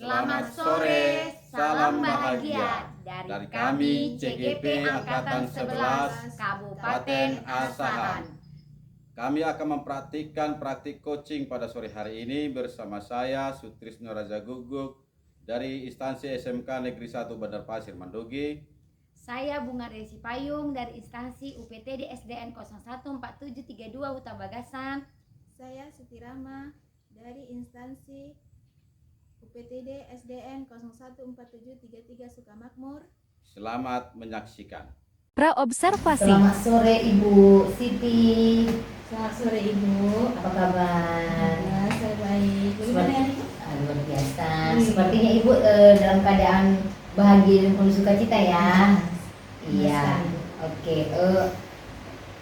Selamat sore, salam bahagia dari kami CGP Angkatan 11 Kabupaten Asahan. Kami akan mempraktikkan praktik coaching pada sore hari ini bersama saya Sutrisno Raja Guguk dari instansi SMK Negeri 1 Bandar Pasir Mandogi. Saya Bunga Resi Payung dari instansi UPTD SDN 014732 Huta Bagasan. Saya Siti Rama dari instansi UPTD SDN 014733 Sukamakmur. Selamat menyaksikan. Praobservasi. Selamat sore Ibu Siti. Selamat sore Ibu. Apa kabar? Ya, saya baik. Bagaimana Ibu? Luar biasa. Sepertinya Ibu dalam keadaan bahagia dan penuh sukacita ya. Iya. Oke.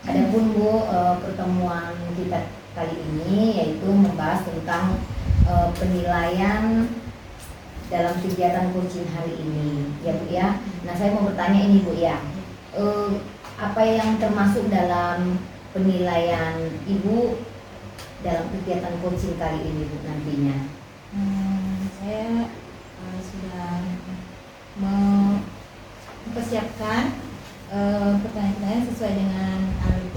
Adapun Bu, pertemuan kita kali ini yaitu membahas tentang penilaian dalam kegiatan coaching hari ini ya Bu ya. Nah saya mau bertanya ini Bu ya, apa yang termasuk dalam penilaian Ibu dalam kegiatan coaching kali ini Bu nantinya? Saya sudah mempersiapkan pertanyaan-pertanyaan sesuai dengan alur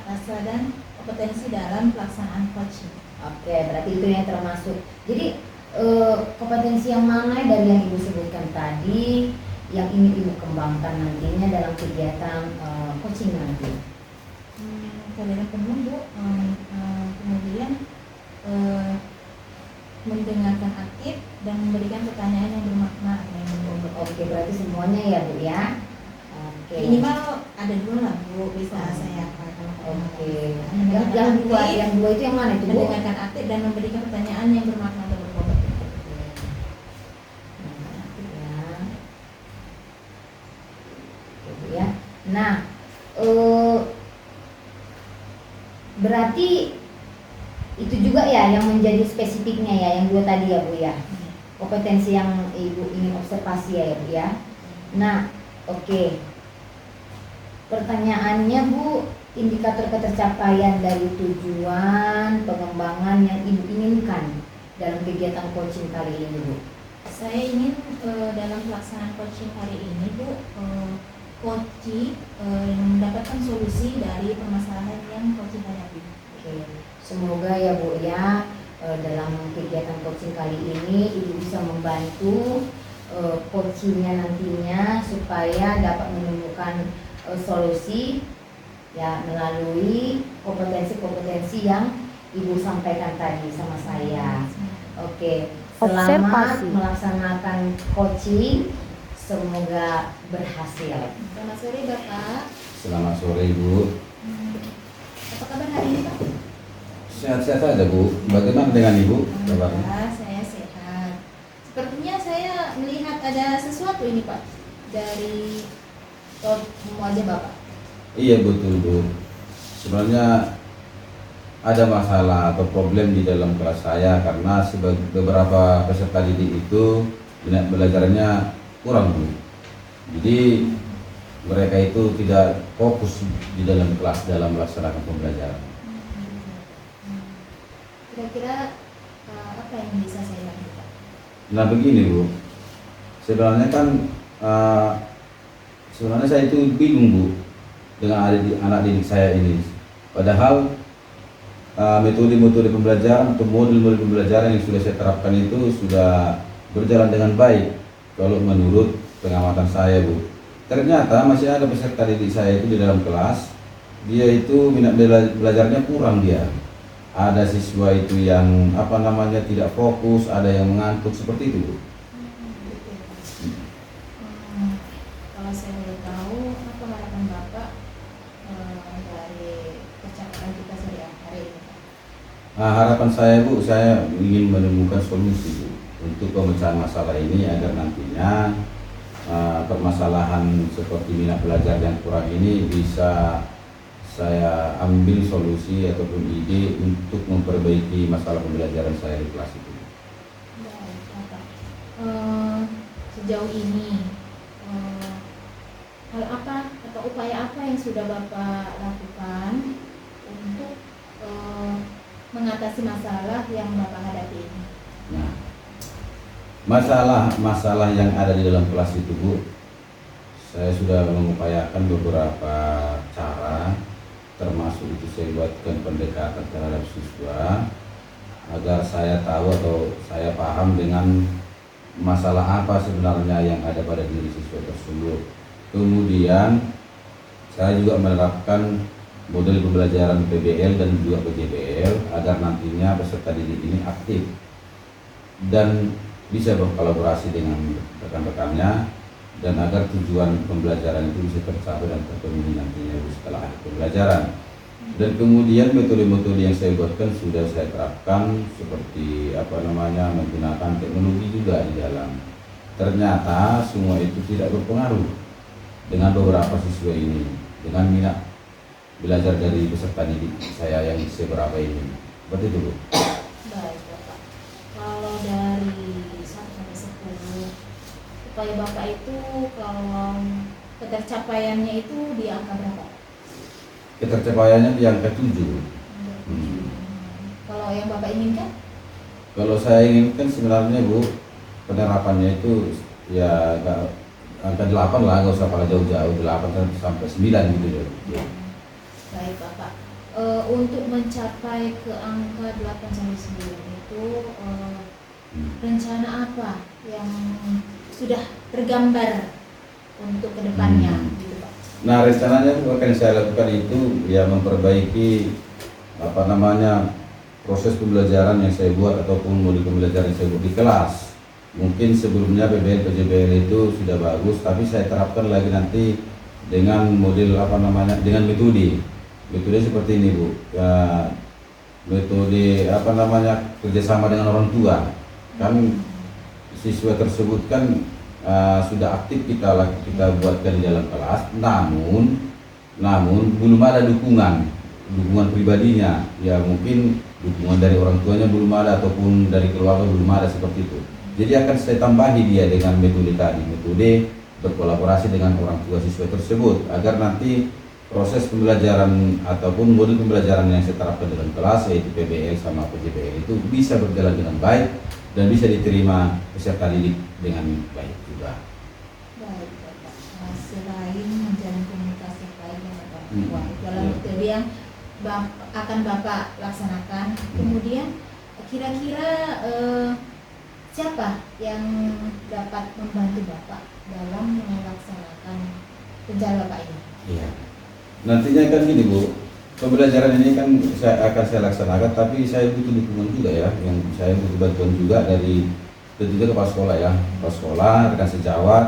rasa dan kompetensi dalam pelaksanaan coaching. Oke, berarti itu yang termasuk. Jadi kompetensi yang mana dari yang Ibu sebutkan tadi yang ingin Ibu kembangkan nantinya dalam kegiatan coaching nanti? Kesadaran penuh Bu, kemudian mendengarkan aktif dan memberikan pertanyaan yang bermakna. Oke, berarti semuanya ya Bu ya. Oke. Minimal ada 2 lah Bu, bisa saya Oke. Yang dua itu yang mana itu Bu? Mendengarkan aktif dan memberikan pertanyaan yang bermakna atau berbobot. Ya. Nah, berarti itu juga ya yang menjadi spesifiknya ya, yang 2 tadi ya Bu ya. Kompetensi yang Ibu ingin observasi ya Bu ya. Nah, oke. Pertanyaannya Bu, indikator ketercapaian dari tujuan pengembangan yang Ibu inginkan dalam kegiatan coaching kali ini Bu. Saya ingin dalam pelaksanaan coaching hari ini Bu, coaching mendapatkan solusi dari permasalahan yang coaching hadapi. Oke, semoga ya Bu ya dalam kegiatan coaching kali ini Ibu bisa membantu coachingnya nantinya supaya dapat menemukan solusi ya melalui kompetensi-kompetensi yang Ibu sampaikan tadi sama saya. Oke, selamat melaksanakan coaching, semoga berhasil. Selamat sore Bapak. Selamat sore Ibu. Apa kabar hari ini Pak? Sehat-sehat saja Bu. Bagaimana dengan Ibu kabarnya? Alhamdulillah saya sehat. Sepertinya saya melihat ada sesuatu ini Pak dari wajah Bapak. Iya betul Bu. Sebenarnya ada masalah atau problem di dalam kelas saya karena beberapa peserta didik itu minat belajarnya kurang Bu. Jadi mereka itu tidak fokus di dalam kelas dalam melaksanakan pembelajaran. Kira-kira apa yang bisa saya lakukan? Nah begini Bu, sebenarnya kan sebenarnya saya itu bingung Bu dengan anak didik saya ini. Padahal metode-metode pembelajaran atau model-model pembelajaran yang sudah saya terapkan itu sudah berjalan dengan baik kalau menurut pengamatan saya Bu. Ternyata masih ada peserta didik saya itu di dalam kelas, dia itu minat belajarnya kurang dia. Ada siswa itu yang tidak fokus, ada yang mengantuk seperti itu Bu. Kalau saya boleh tahu, apa harapan Bapak dari percakapan kita sore hari ini? Nah, harapan saya Bu, saya ingin menemukan solusi Bu untuk pemecahan masalah ini agar nantinya permasalahan seperti minat belajar yang kurang ini bisa saya ambil solusi ataupun ide untuk memperbaiki masalah pembelajaran saya di kelas itu. Baik, Bapak. Sejauh ini hal apa atau upaya apa yang sudah Bapak lakukan untuk mengatasi masalah yang Bapak hadapi ini? Nah, Masalah yang ada di dalam kelas itu Bu, saya sudah mengupayakan beberapa cara, termasuk itu saya buatkan pendekatan terhadap siswa agar saya tahu atau saya paham dengan masalah apa sebenarnya yang ada pada diri siswa tersebut. Kemudian saya juga menerapkan model pembelajaran PBL dan juga PJBL agar nantinya peserta didik ini aktif dan bisa berkolaborasi dengan rekan-rekannya, dan agar tujuan pembelajaran itu bisa tercapai dan terpenuhi nantinya setelah akhir pembelajaran. Dan kemudian metode-metode yang saya buatkan sudah saya terapkan, seperti menggunakan teknologi juga di dalam. Ternyata semua itu tidak berpengaruh dengan beberapa siswa ini, dengan minat belajar dari peserta didik saya yang seberapa ini. Seperti itu Bu. Baik Bapak, kalau dari 1 sampai 10, upaya Bapak itu kalau ketercapaiannya itu di angka berapa? Ketercapaiannya di angka 7. Kalau yang Bapak inginkan? Kalau saya inginkan sebenarnya Bu, penerapannya itu ya angka 8 lah, nggak usah pada jauh-jauh, 8 sampai 9 gitu ya. Baik Bapak, untuk mencapai ke angka 8 sampai 9 itu rencana apa yang sudah tergambar untuk kedepannya gitu Pak? Nah, rencananya akan saya lakukan itu ya memperbaiki proses pembelajaran yang saya buat ataupun modul pembelajaran yang saya buat di kelas. Mungkin sebelumnya PBL PJBL itu sudah bagus, tapi saya terapkan lagi nanti dengan model dengan metode seperti ini Bu. Ya, metode kerjasama dengan orang tua. Kan siswa tersebut kan sudah aktif kita buatkan di dalam kelas, namun belum ada dukungan pribadinya. Ya mungkin dukungan dari orang tuanya belum ada, ataupun dari keluarga belum ada, seperti itu. Jadi akan saya tambahi dia dengan metode berkolaborasi dengan orang tua siswa tersebut, agar nanti proses pembelajaran ataupun modul pembelajaran yang saya terapkan dalam kelas, yaitu PBL sama PJBL, itu bisa berjalan dengan baik dan bisa diterima peserta didik dengan baik juga. Baik Bapak, selain menjalin komunikasi baik dengan orang tua dalam metode yang akan Bapak laksanakan, kemudian kira-kira siapa yang dapat membantu Bapak dalam melaksanakan rencana Bapak ini? Iya. Nantinya kan gini Bu, pembelajaran ini kan akan saya laksanakan, tapi saya butuh dukungan juga ya, yang saya butuh bantuan juga dari tentunya kepala sekolah ya, kepala sekolah, rekan sejawat,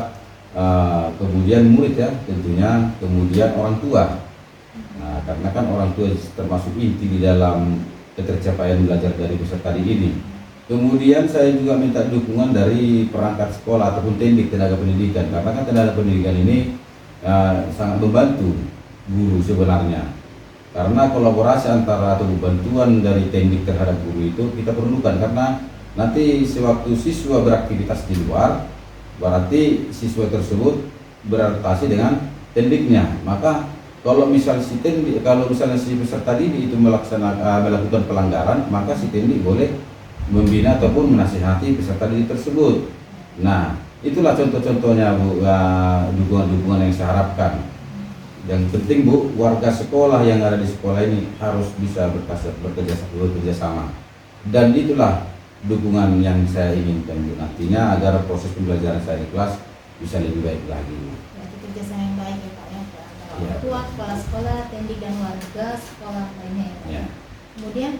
kemudian murid ya tentunya, kemudian orang tua. Nah, karena kan orang tua termasuk inti di dalam ketercapaian belajar dari peserta didik ini. Kemudian saya juga minta dukungan dari perangkat sekolah ataupun teknik tenaga pendidikan, karena kan tenaga pendidikan ini sangat membantu guru sebenarnya, karena kolaborasi antara atau bantuan dari teknik terhadap guru itu kita perlukan, karena nanti sewaktu siswa beraktivitas di luar, berarti siswa tersebut beradaptasi dengan tekniknya. Maka kalau misalnya si peserta didik itu melakukan pelanggaran, maka si teknik boleh membina ataupun menasihati peserta didik tersebut. Nah, itulah contoh-contohnya Bu, dukungan-dukungan yang saya harapkan. Yang penting Bu, warga sekolah yang ada di sekolah ini harus bisa bekerja sama. Dan itulah dukungan yang saya inginkan Bu, nantinya agar proses pembelajaran saya di kelas bisa lebih baik lagi. Berarti kerjasama yang baik ya Pak ya, antara Ya. orang tua, kepala sekolah, teknik dan warga sekolah lainnya ya Pak. Ya. Kemudian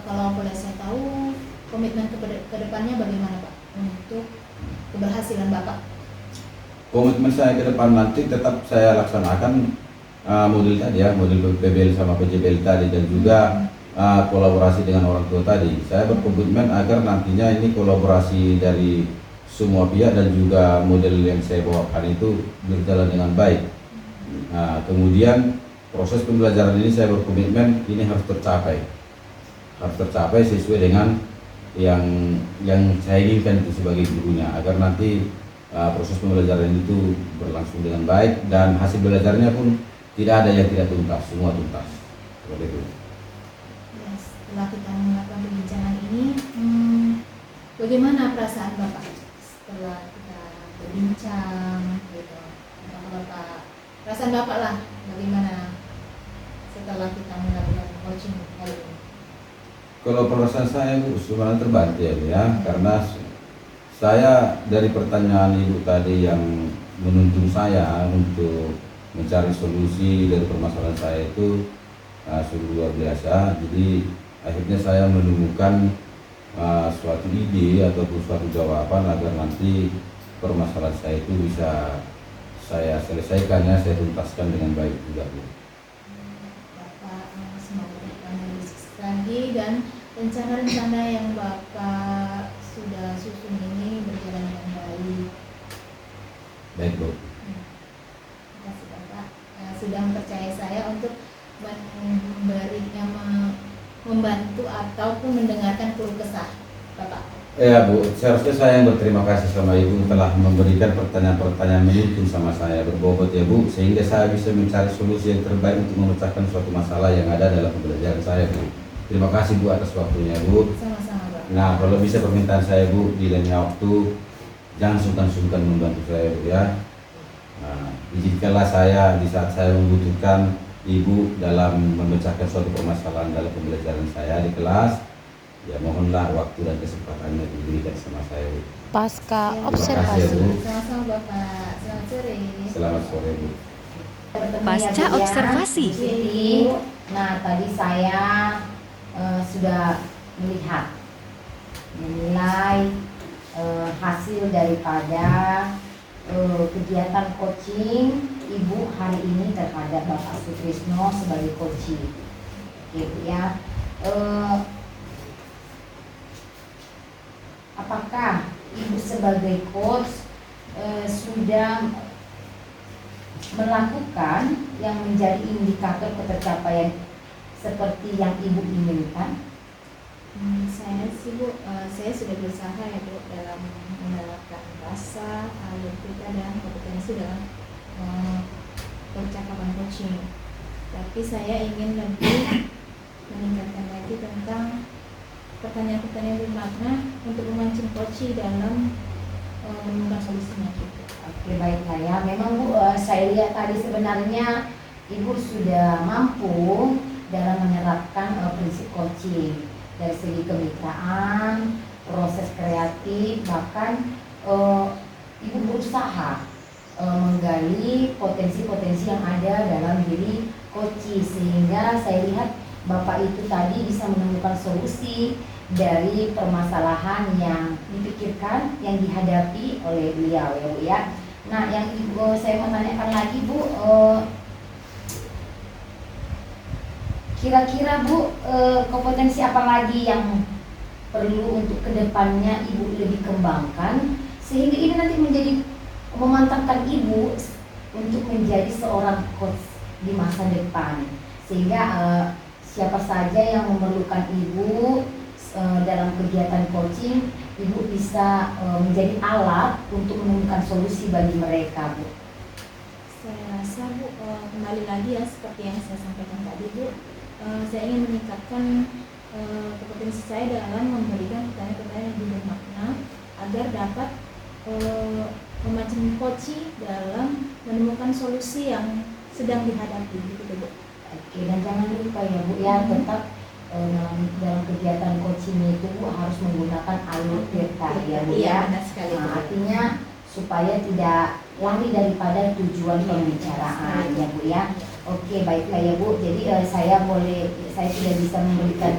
kalau boleh saya tahu komitmen ke depannya bagaimana Pak untuk keberhasilan Bapak? Komitmen saya ke depan nanti tetap saya laksanakan modul tadi ya, modul PBL sama PJBL tadi, dan juga kolaborasi dengan orang tua tadi. Saya berkomitmen agar nantinya ini kolaborasi dari semua pihak dan juga model yang saya bawakan itu berjalan dengan baik. Nah, kemudian proses pembelajaran ini saya berkomitmen ini harus tercapai sesuai dengan yang saya inginkan itu sebagai gurunya, agar nanti proses pembelajaran itu berlangsung dengan baik dan hasil belajarnya pun tidak ada yang tidak tuntas, semua tuntas. Seperti itu. Ya, setelah kita melakukan perbincangan ini, bagaimana perasaan Bapak setelah kita berbincang gitu, apakah Bapak, perasaan Bapak lah bagaimana setelah kita melakukan coaching hari ini? Kalau perasaan saya Bu sebenarnya terbantu ya Bu ya, karena saya dari pertanyaan Ibu tadi yang menuntun saya untuk mencari solusi dari permasalahan saya itu sungguh luar biasa. Jadi akhirnya saya menemukan suatu ide ataupun suatu jawaban agar nanti permasalahan saya itu bisa saya selesaikan ya, saya tuntaskan dengan baik juga Bu. Bapak semoga Bapak lebih sukses lagi dan rencana-rencana yang Bapak sudah susun ini berjalan dengan baik. Baik Bu. Terima kasih Bapak sudah mempercayai saya untuk membantu ataupun mendengarkan keluh kesah Bapak. Ya Bu, seharusnya saya yang berterima kasih sama Ibu telah memberikan pertanyaan-pertanyaan menuntun sama saya berbobot ya Bu, sehingga saya bisa mencari solusi yang terbaik untuk memecahkan suatu masalah yang ada dalam pembelajaran saya Bu. Terima kasih Bu atas waktunya Bu. Sama-sama Bapak. Nah, kalau bisa permintaan saya Bu, di lain waktu jangan sungkan-sungkan membantu saya Bu ya. Nah, izinkanlah saya di saat saya membutuhkan Ibu dalam memecahkan suatu permasalahan dalam pembelajaran saya di kelas. Ya mohonlah waktu dan kesempatannya diberikan sama saya Bu. Pasca Ya, Terima kasih ya observasi. Bu. Sama-sama Bapak. Selamat sore. Selamat sore Bu. Pasca observasi. Jadi, nah tadi saya sudah melihat menilai hasil daripada kegiatan coaching Ibu hari ini terhadap Bapak Sutrisno sebagai coaching. Oke Bu ya. Apakah Ibu sebagai coach sudah melakukan yang menjadi indikator ketercapaian seperti yang Ibu inginkan? Saya sih Bu, saya sudah berusaha ya Bu dalam menerapkan bahasa, logika dan kompetensi dalam percakapan coaching. Tapi saya ingin lebih meningkatkan lagi tentang pertanyaan-pertanyaan bermakna untuk memancing coaching dalam menemukan solusinya gitu. Oke baiklah ya. Memang Bu, saya lihat tadi sebenarnya Ibu sudah mampu dalam menerapkan prinsip coaching dari segi kemitraan, proses kreatif, bahkan Ibu berusaha menggali potensi-potensi yang ada dalam diri coaching, sehingga saya lihat Bapak itu tadi bisa menemukan solusi dari permasalahan yang dipikirkan, yang dihadapi oleh beliau ya Bu ya. Nah yang Ibu saya mau tanyakan lagi Bu, kira-kira Bu kompetensi apa lagi yang perlu untuk kedepannya Ibu lebih kembangkan sehingga ini nanti menjadi memantapkan Ibu untuk menjadi seorang coach di masa depan, sehingga siapa saja yang memerlukan Ibu dalam kegiatan coaching, Ibu bisa menjadi alat untuk menemukan solusi bagi mereka Bu. Saya rasa Bu, kembali lagi ya seperti yang saya sampaikan tadi Bu, saya ingin meningkatkan kompetensi saya dalam memberikan pertanyaan-pertanyaan yang bermakna agar dapat memancing coaching dalam menemukan solusi yang sedang dihadapi gitu Bu. Oke, dan jangan lupa ya Bu ya, tetap dalam kegiatan coaching itu Bu harus menggunakan alur peta ya Bu Iya, ya. benar sekali Bu. Nah, artinya supaya tidak lari daripada tujuan pembicaraan ya Bu ya. Oke, baiklah ya Bu. Jadi saya sudah bisa memberikan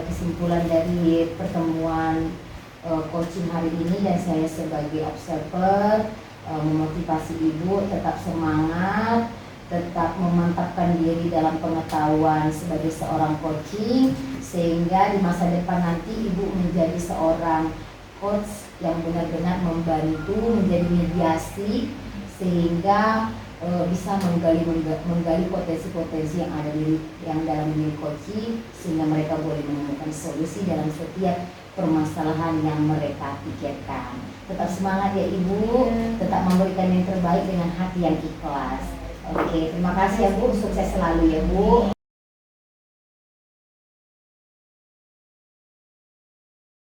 kesimpulan dari pertemuan coaching hari ini, dan saya sebagai observer memotivasi Ibu tetap semangat, tetap memantapkan diri dalam pengetahuan sebagai seorang coaching, sehingga di masa depan nanti Ibu menjadi seorang coach yang benar-benar membantu, menjadi mediasi, sehingga bisa menggali potensi-potensi yang ada yang dalam diri coaching, sehingga mereka boleh menemukan solusi dalam setiap permasalahan yang mereka pikirkan. Tetap semangat ya Ibu, tetap memberikan yang terbaik dengan hati yang ikhlas. Oke, terima kasih ya Bu, sukses selalu ya Bu.